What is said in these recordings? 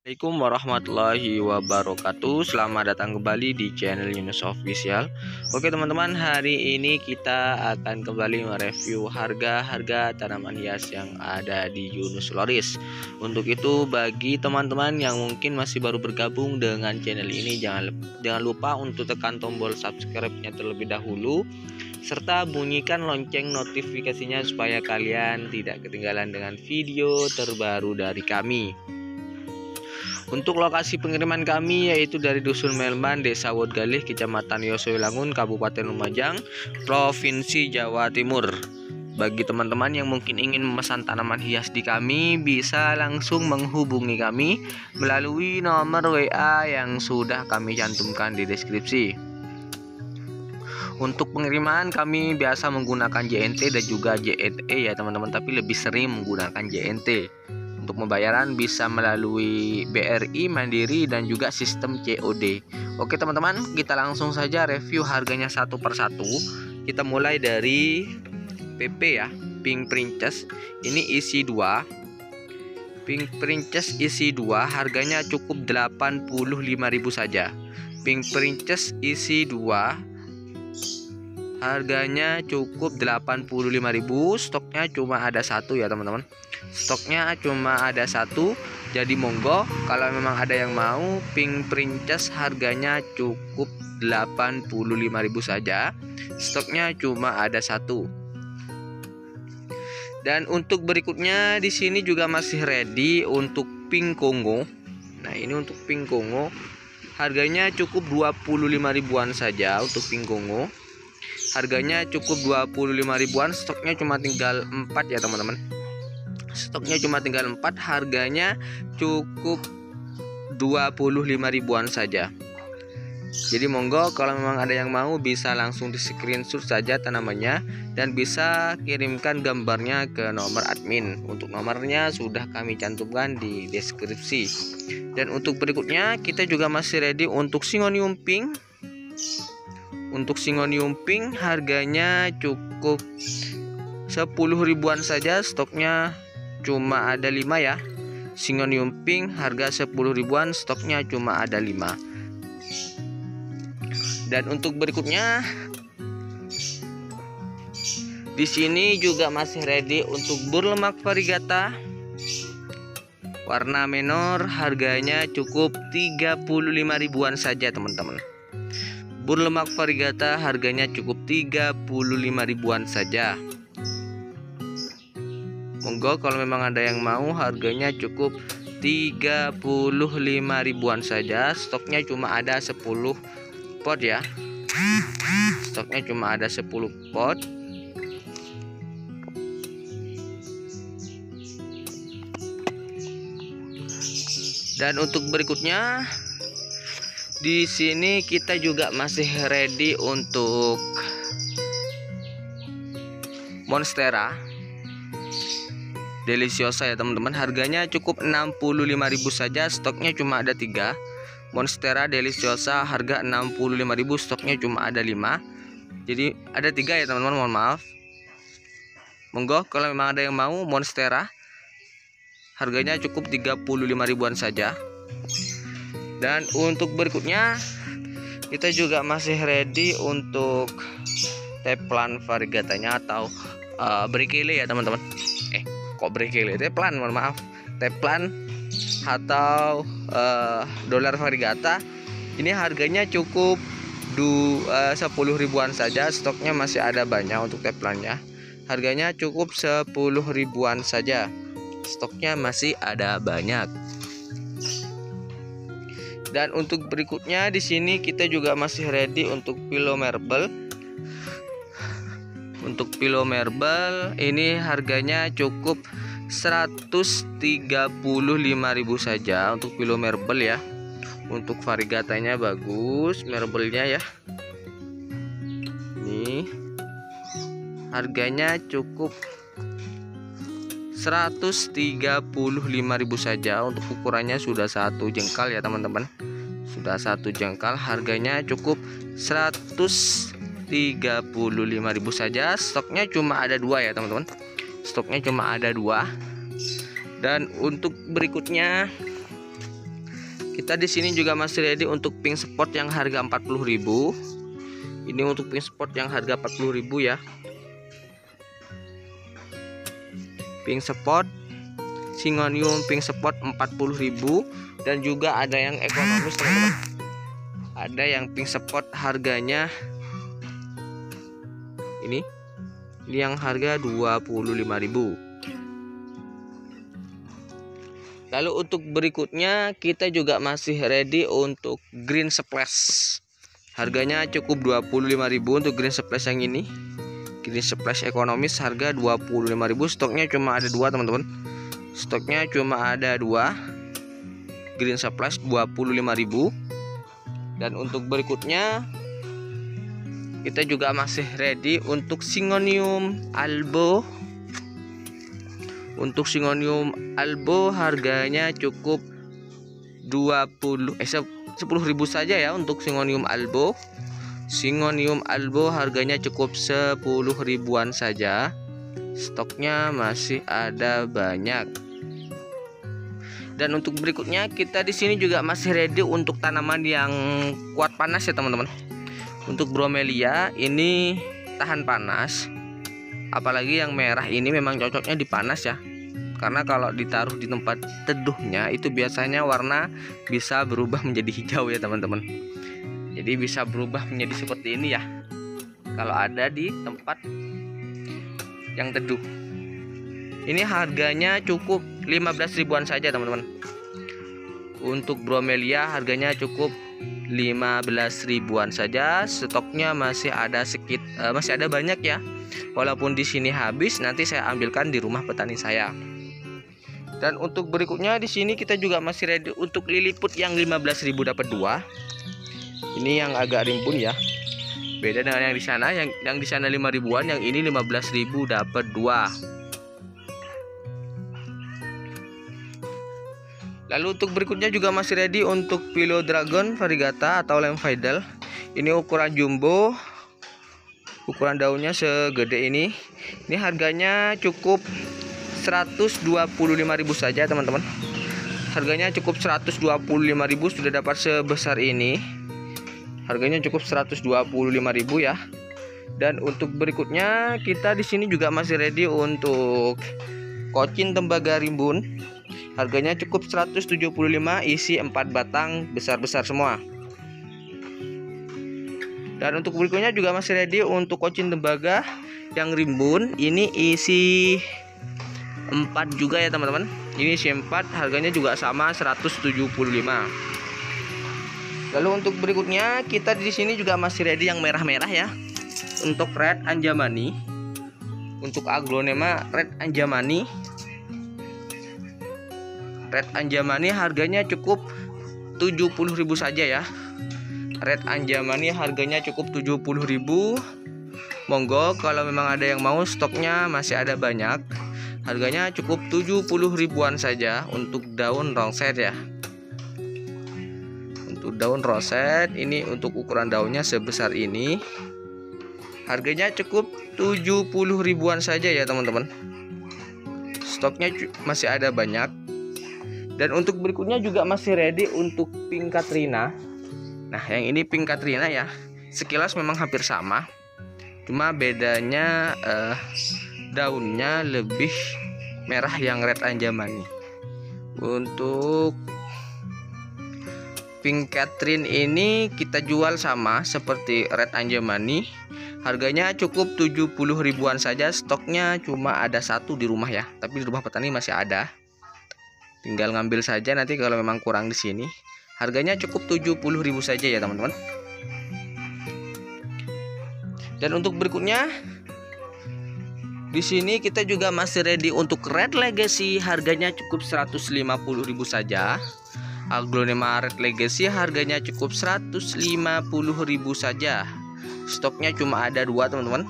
Assalamualaikum warahmatullahi wabarakatuh. Selamat datang kembali di channel Yunus Official. Oke teman-teman, hari ini kita akan kembali mereview harga-harga tanaman hias yang ada di Yunus Floris. Untuk itu, bagi teman-teman yang mungkin masih baru bergabung dengan channel ini, jangan lupa untuk tekan tombol subscribe-nya terlebih dahulu, serta bunyikan lonceng notifikasinya supaya kalian tidak ketinggalan dengan video terbaru dari kami. Untuk lokasi pengiriman kami yaitu dari Dusun Melman, Desa Wodgalih, Kecamatan Yosowilangun, Kabupaten Lumajang, Provinsi Jawa Timur. Bagi teman-teman yang mungkin ingin memesan tanaman hias di kami, bisa langsung menghubungi kami melalui nomor WA yang sudah kami cantumkan di deskripsi. Untuk pengiriman kami biasa menggunakan JNT dan juga JNE ya teman-teman, tapi lebih sering menggunakan JNT. Untuk pembayaran bisa melalui BRI, Mandiri, dan juga sistem COD. Oke teman-teman, kita langsung saja review harganya satu persatu. Kita mulai dari PP ya, Pink Princess. Ini isi 2. Pink Princess isi 2 harganya cukup 85.000 saja. Pink Princess isi 2 harganya cukup 85.000. Stoknya cuma ada satu ya teman-teman. Stoknya cuma ada satu. Jadi monggo kalau memang ada yang mau, Pink Princess harganya cukup 85.000 saja. Stoknya cuma ada satu. Dan untuk berikutnya di sini juga masih ready untuk Pink Kongo. Nah, ini untuk Pink Kongo harganya cukup 25 ribuan saja untuk Pink Kongo. Harganya cukup 25 ribuan, stoknya cuma tinggal 4 ya teman-teman. Stoknya cuma tinggal 4, harganya cukup 25 ribuan saja. Jadi monggo kalau memang ada yang mau bisa langsung di screenshot saja tanamannya dan bisa kirimkan gambarnya ke nomor admin. Untuk nomornya sudah kami cantumkan di deskripsi. Dan untuk berikutnya kita juga masih ready untuk Syngonium Pink. Untuk Syngonium Pink harganya cukup 10 ribuan saja, stoknya cuma ada 5 ya. Syngonium Pink harga 10 ribuan, stoknya cuma ada 5. Dan untuk berikutnya di sini juga masih ready untuk Burlemak Variegata warna menor, harganya cukup 35 ribuan saja teman-teman. Burlemak Variegata harganya cukup 35 ribuan saja. Monggo kalau memang ada yang mau, harganya cukup 35 ribuan saja. Stoknya cuma ada 10 pot ya. Stoknya cuma ada 10 pot. Dan untuk berikutnya di sini kita juga masih ready untuk Monstera Deliciosa ya teman-teman. Harganya cukup 65.000 saja. Stoknya cuma ada 3. Monstera Deliciosa harga 65.000, stoknya cuma ada 5. Jadi ada 3 ya teman-teman, mohon maaf. Monggo kalau memang ada yang mau Monstera, harganya cukup 35 ribuan saja. Dan untuk berikutnya kita juga masih ready untuk Teplan Variegatanya atau Brickele ya teman-teman. Kok Brickele? Teplan, mohon maaf. Teplan atau Dolar Variegata. Ini harganya cukup 10 ribuan saja. Stoknya masih ada banyak untuk Teplannya. Harganya cukup 10 ribuan saja. Stoknya masih ada banyak. Dan untuk berikutnya di sini kita juga masih ready untuk Pillow Marble. Untuk Pillow Marble ini harganya cukup 135.000 saja untuk Pillow Marble ya. Untuk variegatanya bagus, marble-nya ya. Ini harganya cukup 135.000 saja. Untuk ukurannya sudah 1 jengkal ya teman-teman. Sudah 1 jengkal, harganya cukup 135.000 saja. Stoknya cuma ada 2 ya teman-teman. Stoknya cuma ada 2. Dan untuk berikutnya Kita di sini juga masih ready untuk pink spot yang harga 40.000. Ini untuk pink spot yang harga 40.000 ya. Pink spot Syngonium pink spot 40.000, dan juga ada yang ekonomis teman-teman. Ada yang pink spot harganya ini yang harga 25.000. Lalu untuk berikutnya kita juga masih ready untuk green splash. Harganya cukup 25.000 untuk green splash yang ini. Green splash ekonomis harga 25.000. Stoknya cuma ada 2 teman-teman. Stoknya cuma ada 2. Green splash 25.000. Dan untuk berikutnya kita juga masih ready untuk Syngonium albo. Untuk Syngonium albo harganya cukup 10.000 saja ya untuk Syngonium albo. Syngonium albo harganya cukup 10.000-an saja. Stoknya masih ada banyak. Dan untuk berikutnya kita di sini juga masih ready untuk tanaman yang kuat panas ya teman-teman. Untuk bromelia ini tahan panas. Apalagi yang merah ini memang cocoknya dipanas ya. Karena kalau ditaruh di tempat teduhnya itu biasanya warna bisa berubah menjadi hijau ya teman-teman. Jadi bisa berubah menjadi seperti ini ya kalau ada di tempat yang teduh. Ini harganya cukup 15.000-an saja teman-teman. Untuk bromelia harganya cukup 15.000-an saja. Stoknya masih ada masih ada banyak ya. Walaupun di sini habis, nanti saya ambilkan di rumah petani saya. Dan untuk berikutnya di sini kita juga masih ready untuk liliput yang 15.000 dapat 2. Ini yang agak rimbun ya. Beda dengan yang di sana, yang di sana 5.000-an, yang ini 15.000 dapat 2. Lalu untuk berikutnya juga masih ready untuk Philodendron variegata atau Lemvidal. Ini ukuran jumbo. Ukuran daunnya segede ini. Ini harganya cukup 125.000 saja teman-teman. Harganya cukup 125.000, sudah dapat sebesar ini. Harganya cukup 125.000 ya. Dan untuk berikutnya kita di sini juga masih ready untuk Cochin tembaga rimbun. Harganya cukup 175, isi 4 batang besar-besar semua. Dan untuk berikutnya juga masih ready untuk Cochin tembaga yang rimbun. Ini isi 4 juga ya teman-teman. Ini isi 4, harganya juga sama 175. Lalu untuk berikutnya kita di sini juga masih ready yang merah-merah ya. Untuk Red Anjamani. Untuk Aglonema Red Anjamani. Red Anjamani harganya cukup 70.000 saja ya. Red Anjamani harganya cukup 70.000. Monggo kalau memang ada yang mau, stoknya masih ada banyak. Harganya cukup 70.000-an saja untuk daun roset ya. Untuk daun roset ini untuk ukuran daunnya sebesar ini. Harganya cukup 70.000-an saja ya teman-teman. Stoknya masih ada banyak. Dan untuk berikutnya juga masih ready untuk Pink Katrina. Nah, yang ini Pink Katrina ya. Sekilas memang hampir sama. Cuma bedanya daunnya lebih merah yang Red Anjamani. Untuk Pink Katrina ini kita jual sama seperti Red Anjamani. Harganya cukup 70.000-an saja. Stoknya cuma ada 1 di rumah ya. Tapi di rumah petani masih ada. Tinggal ngambil saja nanti kalau memang kurang di sini. Harganya cukup 70.000 saja ya teman-teman. Dan untuk berikutnya di sini kita juga masih ready untuk Red Legacy. Harganya cukup 150.000 saja. Aglonema Red Legacy harganya cukup 150.000 saja. Stoknya cuma ada 2 teman-teman.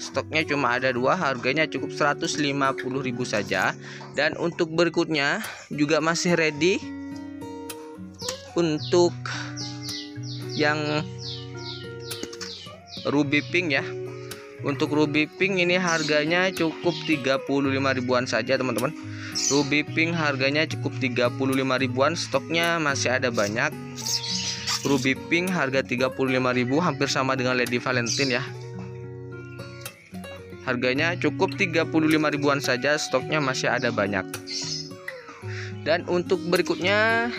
Stoknya cuma ada 2, harganya cukup 150.000 saja. Dan untuk berikutnya juga masih ready untuk yang Ruby Pink ya. Untuk Ruby Pink ini harganya cukup 35.000-an saja teman-teman. Ruby pink harganya cukup 35 ribuan, stoknya masih ada banyak. Ruby pink harga 35.000, hampir sama dengan Lady Valentine ya. Harganya cukup 35 ribuan saja, stoknya masih ada banyak. Dan untuk berikutnya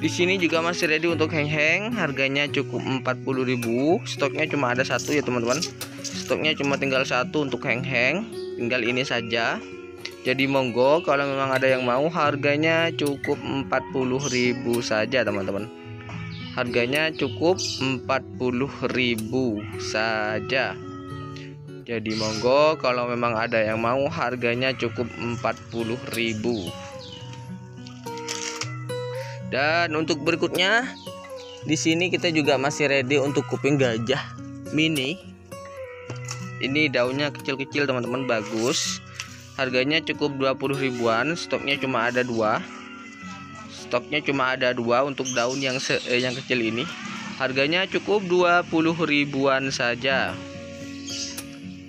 di sini juga masih ready untuk heng-heng, harganya cukup 40.000. Stoknya cuma ada satu ya teman-teman. Stoknya cuma tinggal satu untuk heng-heng, tinggal ini saja. Jadi monggo kalau memang ada yang mau, harganya cukup 40.000 saja teman-teman. Harganya cukup 40.000 saja. Jadi monggo kalau memang ada yang mau, harganya cukup 40.000. Dan untuk berikutnya di sini kita juga masih ready untuk kuping gajah mini. Ini daunnya kecil-kecil teman-teman, bagus. Harganya cukup 20 ribuan, stoknya cuma ada dua. Stoknya cuma ada dua untuk daun yang kecil ini. Harganya cukup 20 ribuan saja.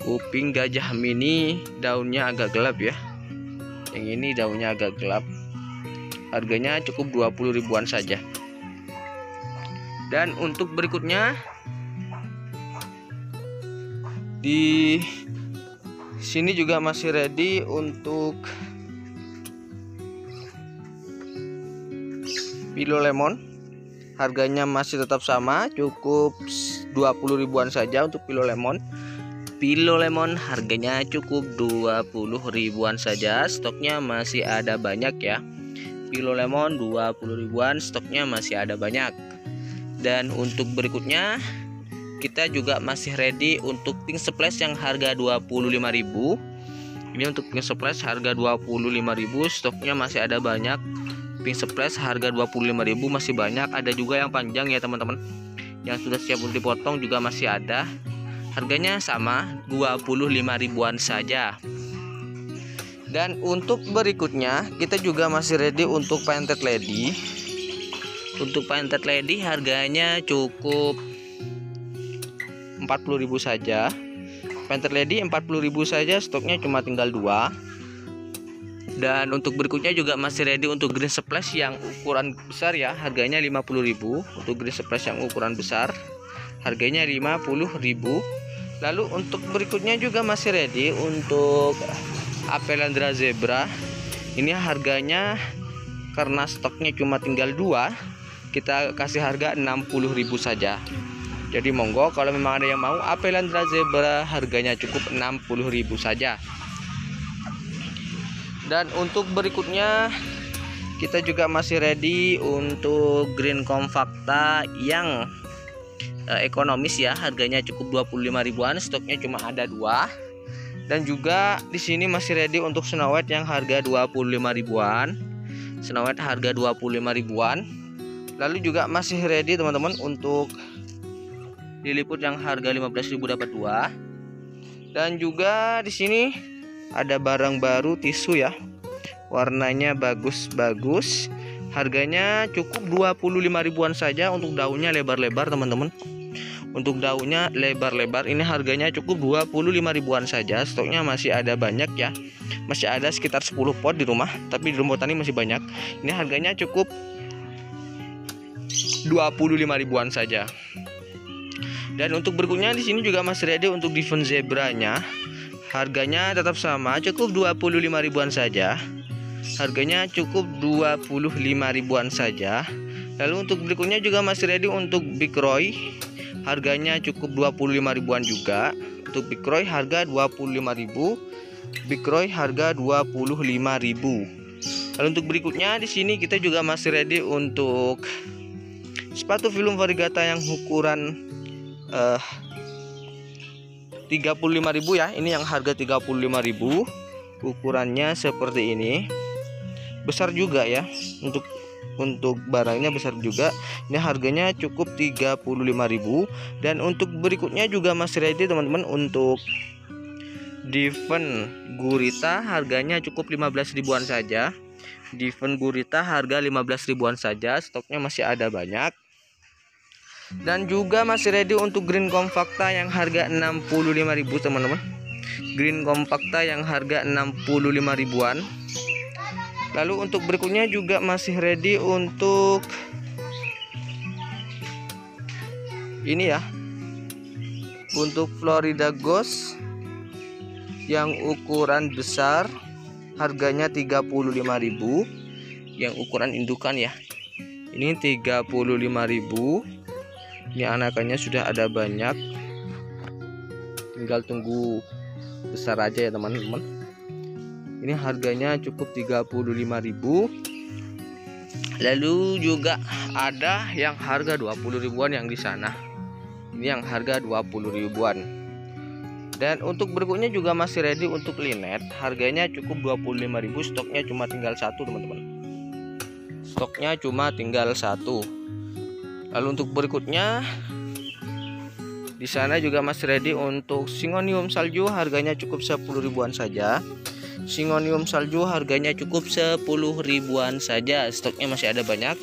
Kuping gajah mini, daunnya agak gelap ya. Yang ini daunnya agak gelap. Harganya cukup 20 ribuan saja. Dan untuk berikutnya di sini juga masih ready untuk Pilo lemon. Harganya masih tetap sama, cukup 20 ribuan saja untuk Pilo lemon. Pilo lemon harganya cukup 20 ribuan saja, stoknya masih ada banyak ya. Pilo lemon 20 ribuan, stoknya masih ada banyak. Dan untuk berikutnya kita juga masih ready untuk pink splash yang harga 25.000. Ini untuk pink splash harga 25.000, stoknya masih ada banyak. Pink splash harga 25.000 masih banyak, ada juga yang panjang ya teman-teman. Yang sudah siap untuk dipotong juga masih ada. Harganya sama 25 ribuan saja. Dan untuk berikutnya kita juga masih ready untuk painted lady. Untuk painted lady harganya cukup 40.000 saja. Painted lady 40.000 saja, stoknya cuma tinggal dua. Dan untuk berikutnya juga masih ready untuk green splash yang ukuran besar ya, harganya 50.000. Untuk green splash yang ukuran besar harganya 50.000. Lalu untuk berikutnya juga masih ready untuk Apelandra zebra. Ini harganya karena stoknya cuma tinggal dua, kita kasih harga 60.000 saja. Jadi monggo kalau memang ada yang mau, Apelandra zebra harganya cukup 60.000 saja. Dan untuk berikutnya kita juga masih ready untuk green compacta yang ekonomis ya, harganya cukup 25 ribuan, stoknya cuma ada dua. Dan juga di sini masih ready untuk Snow White yang harga 25 ribuan. Snow White harga 25 ribuan. Lalu juga masih ready teman-teman untuk Lilliput yang harga 15.000 dapat dua. Dan juga di sini ada barang baru tisu ya. Warnanya bagus-bagus. Harganya cukup 25 ribuan saja untuk daunnya lebar-lebar teman-teman. Untuk daunnya lebar-lebar ini harganya cukup 25 ribuan saja. Stoknya masih ada banyak ya. Masih ada sekitar 10 pot di rumah, tapi di rumah tani masih banyak. Ini harganya cukup 25 ribuan saja. Dan untuk berikutnya di sini juga masih ready untuk Devon zebranya. Harganya tetap sama, cukup 25 ribuan saja. Harganya cukup 25 ribuan saja. Lalu untuk berikutnya juga masih ready untuk Big Roy. Harganya cukup 25 ribuan juga. Untuk Big Roy harga 25.000. Big Roy harga 25.000. Lalu untuk berikutnya di sini kita juga masih ready untuk sepatu film varigata yang ukuran 35.000 ya. Ini yang harga 35.000. Ukurannya seperti ini. Besar juga ya. Untuk barangnya besar juga. Ini harganya cukup 35.000. Dan untuk berikutnya juga masih ready teman-teman untuk Devon gurita, harganya cukup 15 ribuan saja. Devon gurita harga 15 ribuan saja. Stoknya masih ada banyak. Dan juga masih ready untuk green compacta yang harga 65.000 teman-teman. green compacta yang harga 65 ribuan. Lalu untuk berikutnya juga masih ready untuk ini ya, untuk Florida Ghost yang ukuran besar, harganya 35.000. Yang ukuran indukan ya, ini 35.000. Ini anakannya sudah ada banyak, tinggal tunggu besar aja ya teman-teman. Ini harganya cukup 35.000. Lalu juga ada yang harga 20 ribuan yang di sana. Ini yang harga 20 ribuan. Dan untuk berikutnya juga masih ready untuk linet, harganya cukup 25.000. Stoknya cuma tinggal satu teman-teman. Stoknya cuma tinggal satu. Lalu untuk berikutnya di sana juga masih ready untuk Syngonium salju, harganya cukup 10 ribuan saja. Syngonium salju harganya cukup 10 ribuan saja. Stoknya masih ada banyak.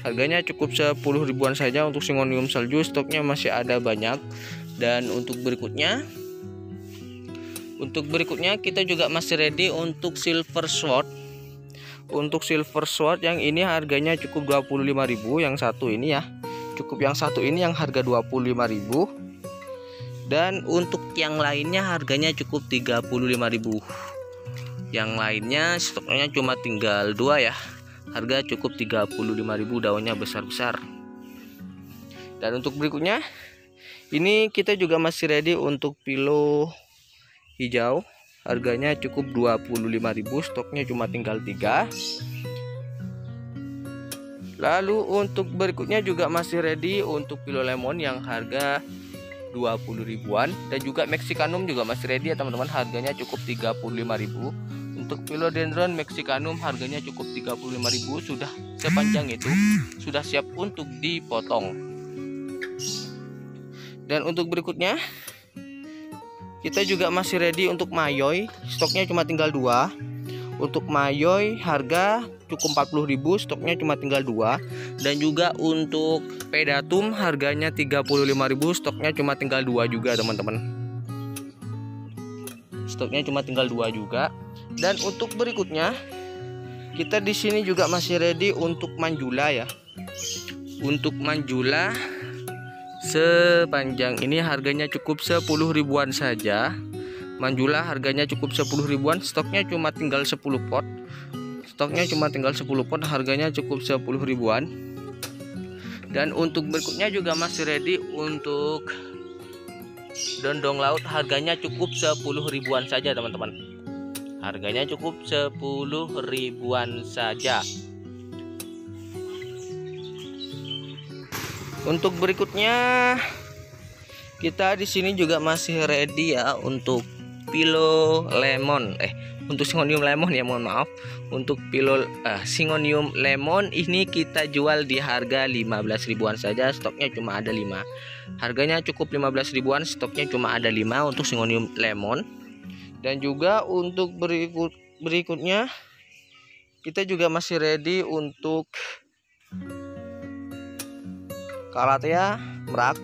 Harganya cukup 10 ribuan saja untuk Syngonium salju, stoknya masih ada banyak. Dan untuk berikutnya kita juga masih ready untuk Silver Sword. Untuk Silver Sword yang ini harganya cukup 25.000. Yang satu ini ya, cukup yang satu ini yang harga 25.000. Dan untuk yang lainnya harganya cukup 35.000. Yang lainnya stoknya cuma tinggal 2 ya. Harga cukup 35.000, daunnya besar-besar. Dan untuk berikutnya ini kita juga masih ready untuk Pilo hijau, harganya cukup 25.000. Stoknya cuma tinggal 3. Lalu untuk berikutnya juga masih ready untuk Pilo lemon yang harga 20 ribuan. Dan juga Mexicanum juga masih ready ya teman-teman, harganya cukup 35.000. Untuk Philodendron Mexicanum harganya cukup 35.000, sudah sepanjang itu, sudah siap untuk dipotong. Dan untuk berikutnya kita juga masih ready untuk Mayoi, stoknya cuma tinggal 2. Untuk Mayoi harga cukup 40.000, stoknya cuma tinggal 2. Dan juga untuk Pedatum harganya 35.000, stoknya cuma tinggal 2 juga teman-teman. Stoknya cuma tinggal 2 juga. Dan untuk berikutnya kita di sini juga masih ready untuk Manjula ya. Untuk Manjula sepanjang ini harganya cukup 10 ribuan saja. Manjula harganya cukup 10 ribuan, stoknya cuma tinggal 10 pot. Stoknya cuma tinggal 10 pot, harganya cukup 10 ribuan. Dan untuk berikutnya juga masih ready untuk Dondong Laut, harganya cukup 10 ribuan saja teman-teman. Harganya cukup 10 ribuan saja. Untuk berikutnya kita di sini juga masih ready ya untuk Pilo lemon, untuk Syngonium lemon ya, mohon maaf. Untuk Syngonium lemon ini kita jual di harga 15 ribuan saja, stoknya cuma ada 5. Harganya cukup 15 ribuan, stoknya cuma ada 5 untuk Syngonium lemon. Dan juga untuk berikutnya kita juga masih ready untuk Calathea merak,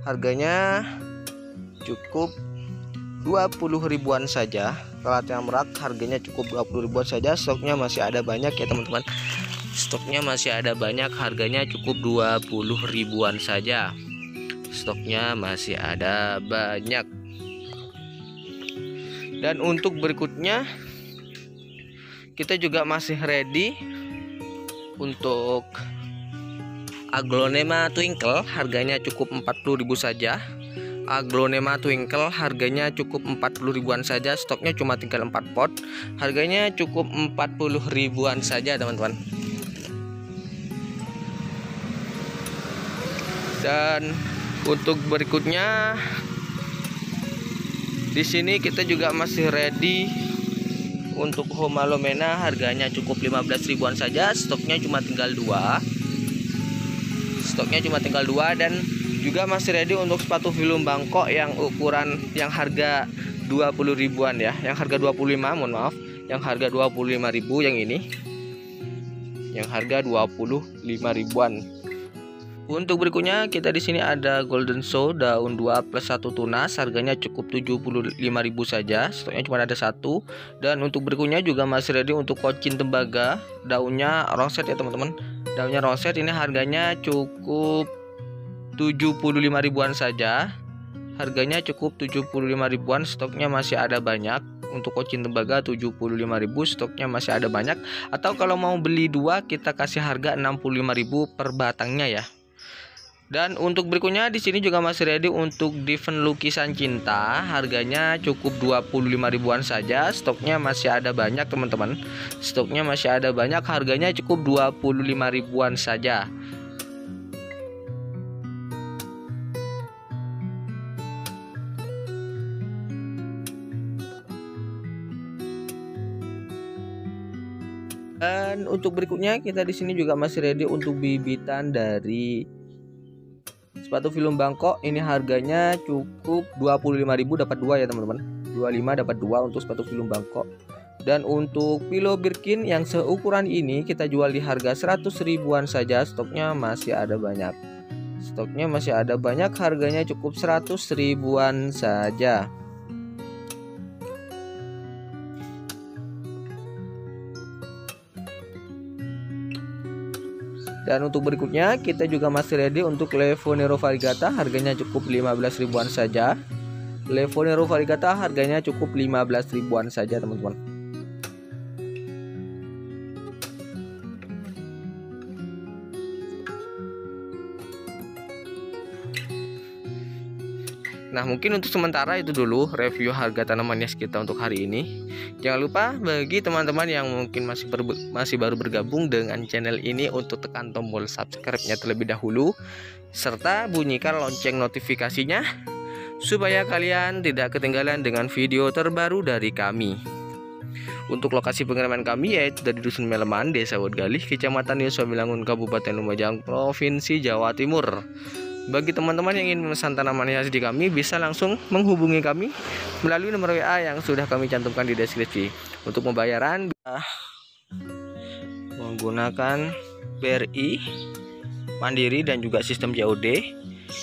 harganya cukup 20 ribuan saja. Calathea merak harganya cukup 20 ribuan saja, stoknya masih ada banyak ya teman-teman. Stoknya masih ada banyak, harganya cukup 20 ribuan saja. Stoknya masih ada banyak. Dan untuk berikutnya kita juga masih ready untuk Aglonema Twinkle, harganya cukup 40.000 saja. Aglonema Twinkle harganya cukup 40 ribuan saja, stoknya cuma tinggal 4 pot. Harganya cukup 40 ribuan saja teman-teman. Dan untuk berikutnya di sini kita juga masih ready untuk Homalomena, harganya cukup 15 ribuan saja, stoknya cuma tinggal 2. Stoknya cuma tinggal 2. Dan juga masih ready untuk sepatu Filum Bangkok yang ukuran yang harga 20 ribuan ya, yang harga 25, mohon maaf, yang harga 25.000 yang ini, yang harga 25 ribuan. Untuk berikutnya kita di sini ada Golden Show daun 2 plus 1 tunas, harganya cukup 75.000 saja, stoknya cuma ada satu. Dan untuk berikutnya juga masih ready untuk kocin tembaga, daunnya rongset ya teman-teman. Daunnya rongset ini harganya cukup 75 ribuan saja. Harganya cukup 75 ribuan, stoknya masih ada banyak. Untuk kocin tembaga 75.000, stoknya masih ada banyak. Atau kalau mau beli dua kita kasih harga 65.000 per batangnya ya. Dan untuk berikutnya di sini juga masih ready untuk Diven lukisan cinta, harganya cukup 25 ribuan saja, stoknya masih ada banyak teman-teman. Stoknya masih ada banyak, harganya cukup 25 ribuan saja. Dan untuk berikutnya kita di sini juga masih ready untuk bibitan dari sepatu film Bangkok. Ini harganya cukup 25.000 dapat dua ya teman-teman. 25 dapat dua untuk sepatu film Bangkok. Dan untuk pilo Birkin yang seukuran ini kita jual di harga 100 ribuan saja, stoknya masih ada banyak. Stoknya masih ada banyak, harganya cukup 100 ribuan saja. Dan untuk berikutnya kita juga masih ready untuk Levonero Variegata, harganya cukup 15 ribuan saja. Levonero Variegata harganya cukup 15 ribuan saja teman-teman. Nah, mungkin untuk sementara itu dulu review harga tanaman hias kita untuk hari ini. Jangan lupa bagi teman-teman yang mungkin masih baru bergabung dengan channel ini untuk tekan tombol subscribe-nya terlebih dahulu, serta bunyikan lonceng notifikasinya supaya kalian tidak ketinggalan dengan video terbaru dari kami. Untuk lokasi pengiriman kami yaitu dari Dusun Meleman, Desa Wodgalih, Kecamatan Yosomilangun, Kabupaten Lumajang, Provinsi Jawa Timur. Bagi teman-teman yang ingin memesan tanaman hias di kami, bisa langsung menghubungi kami melalui nomor WA yang sudah kami cantumkan di deskripsi. Untuk pembayaran menggunakan BRI, Mandiri dan juga sistem COD.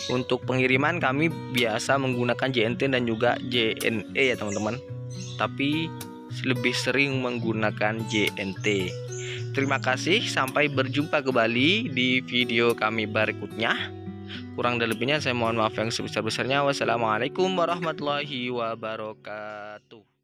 Untuk pengiriman kami biasa menggunakan JNT dan juga JNE ya teman-teman. Tapi lebih sering menggunakan JNT. Terima kasih, sampai berjumpa kembali di video kami berikutnya. Kurang dan lebihnya saya mohon maaf yang sebesar-besarnya. Wassalamualaikum warahmatullahi wabarakatuh.